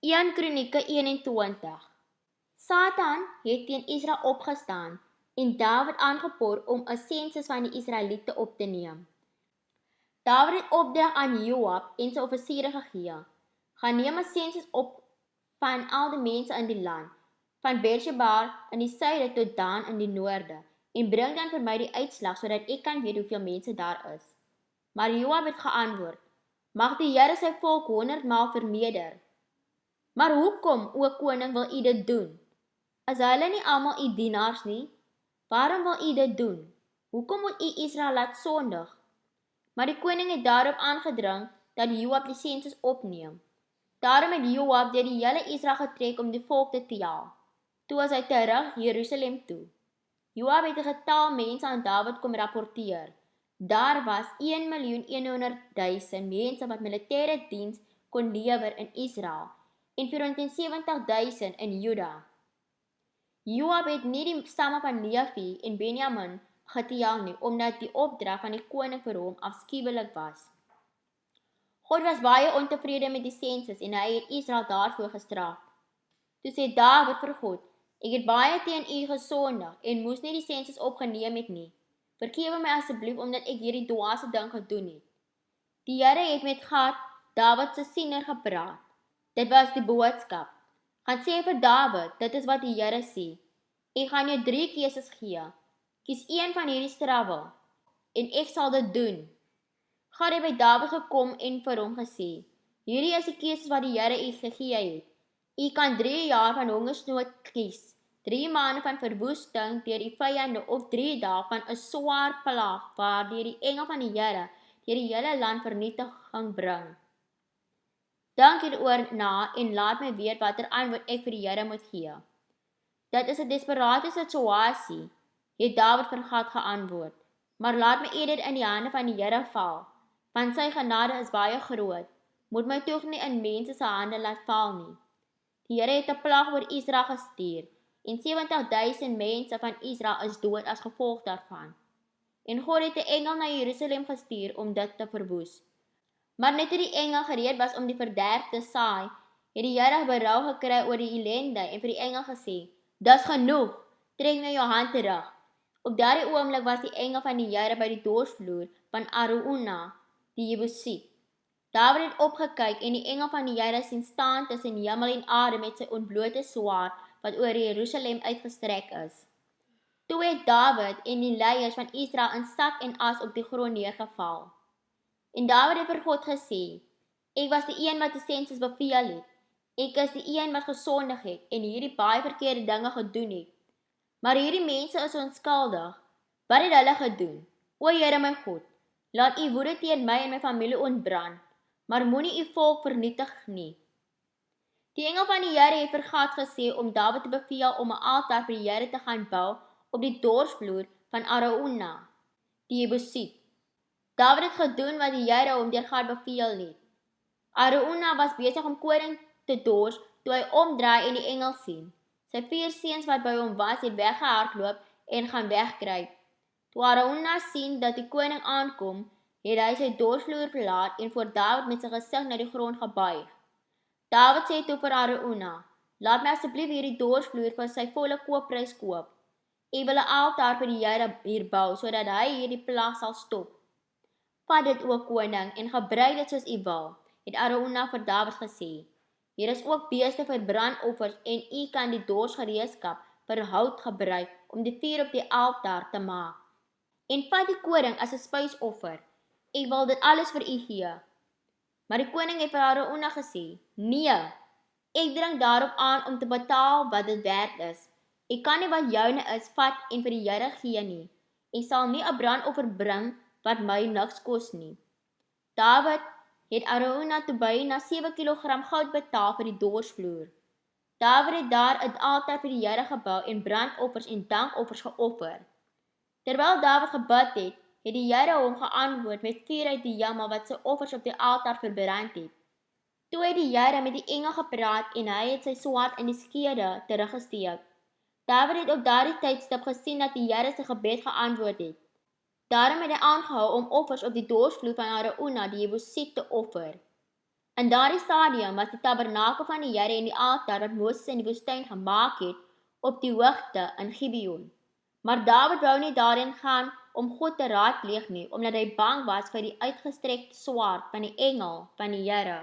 1 Kronieke 21. Satan het teen Israel opgestaan en Dawid aangepoor om 'n sensus van die Israeliete op te neem. Dawid het opdrag aan Joab en sy offisiere gegee: "Gaan neem 'n sensus op van al die mense in die land, van Beersheba in die suide tot Dan in die noorde, en bring dan vir my die uitslag sodat ek kan weet hoeveel mense daar is." Maar Joab het geantwoord: "Mag die Here sy volk 100 maal vermeerder. Maar hoekom, o koning, wil u dit doen? Is hulle nie almal u dienaars nie? Waarom wil u dit doen? Hoekom moet u Israel laat sondig?" Maar die koning het daarop aangedring dat Joab die sensus opneem. Daarom het Joab deur die hele Israel getrek om die volk te tel. Toe was hy terug Jerusalem toe. Joab het 'n getal mense aan Dawid kom rapporteer. Daar was 1.100.000 mense wat militêre diens kon lewer in Israel en 470.000 in Juda. Joab het nie die stamme van Levi en Benjamin getel nie, omdat die opdrag van die koning vir hom afskuwelik was. God was baie ontevrede met die sensus en hy het Israel daarvoor gestraf. Toe sê Dawid vir God: "Ek het baie teen u gesondig en moes nie die sensus opgeneem het nie. Vergewe my asseblief omdat ek hierdie dwaase ding gedoen het." Die Here het met Gad, Dawid se siener, gepraat. Dit was die boodskap: "Gaan sê vir Dawid, dit is wat die Here sê. Ek gaan jou 3 keuses gee. Kies een van hierdie strawwe en ek sal dit doen." Gad het by Dawid gekom en vir hom gesê: "Hierdie is die keuses wat die Here u gegee het. U kan 3 jaar van hongersnood kies, 3 maande van verwoesting deur die vyande of 3 dae van 'n swaar plaag waardeur die engel van die Here deur die hele land vernietiging bring. Dink hieroor na en laat my weet watter antwoord ek vir die Here moet gee." "Dit is 'n desperate situasie," het Dawid vir Gad geantwoord, "maar laat my eerder in die hande van die Here val, want sy genade is baie groot. Moet my tog nie in mense se hande laat val nie." Die Here het 'n plaag oor Israel gestuur en 70.000 mense van Israel is dood as gevolg daarvan. En God het 'n engel na Jerusalem gestuur om dit te verwoes. Maar net toe die engel gereed was om die verderf te saai, het die Here berou gekry oor die ellende en vir die engel gesê: "Dis genoeg, trek nou jou hand terug." Op daardie oomblik was die engel van die Here by die dorsvloer van Araunah, die Jebusiet. Dawid het opgekyk en die engel van die Here sien staan tussen hemel en aarde met sy ontblote swaard wat oor Jerusalem uitgestrek is. Toe het Dawid en die leiers van Israel in sak en as op die grond neergeval. En Dawid het vir God gesê: "Ek was die een wat die sensus beveel het. Ek is die een wat gesondig het en hierdie baie verkeerde dinge gedoen het. Maar hierdie mense is onskuldig. Wat het hulle gedoen? O Here my God, laat u woede teen my en my familie ontbrand, maar moenie u volk vernietig nie." Die engel van die Here het vir Gad gesê om Dawid te beveel om 'n altaar vir die Here te gaan bou op die dorsvloer van Araunah, die Jebusiet. Dawid het gedoen wat die Here hom deur Gad beveel het. Araunah was besig om koring te dors toe hy omdraai en die engel sien. Sy 4 seuns wat by hom was, het weggehardloop en gaan wegkruip. Toe Araunah sien dat die koning aankom, het hy sy dorsvloer verlaat en voor Dawid met sy gesig na die grond gebuig. Dawid sê toe vir Araunah: "Laat my asseblief hierdie dorsvloer vir sy volle koopprys koop. Ek wil 'n altaar vir die Here hier bou sodat hy hierdie plaag sal stop." "Vat dit, o koning, en gebruik dit soos u wil," het Araunah vir Dawid gesê. "Hier is ook beeste vir brandoffers en u kan die dorsgereedskap vir hout gebruik om die vuur op die altaar te maak. En vat die koring as 'n spysoffer. Ek wil dit alles vir u gee." Maar die koning het vir Araunah gesê: "Nee, ek dring daarop aan om te betaal wat dit werd is. Ek kan nie wat joune is vat en vir die Here gee nie. Ek sal nie 'n brandoffer bring wat my niks kos nie." Dawid het Araunah toe byna 7 kilogram goud betaal vir die dorsvloer. Dawid het daar 'n altaar vir die Here gebou en brandoffers en dankoffers geoffer. Terwyl Dawid gebid het, het die Here hom geantwoord met vuur uit die hemel wat sy offers op die altaar verbrand het. Toe het die Here met die engel gepraat en hy het sy swaard in die skede teruggesteek. Dawid het op daardie tydstip gesien dat die Here sy gebed geantwoord het. Daarom het hy aangehou om offers op die dorsvloer van Araunah, die Jebusiet, te offer. In daardie stadium was die tabernakel van die Here en die altaar wat Moses in die woestyn gemaak het, op die hoogte in Gibeon. Maar Dawid wou nie daarin gaan om God te raadpleeg nie, omdat hy bang was vir die uitgestrekte swaard van die engel van die Here.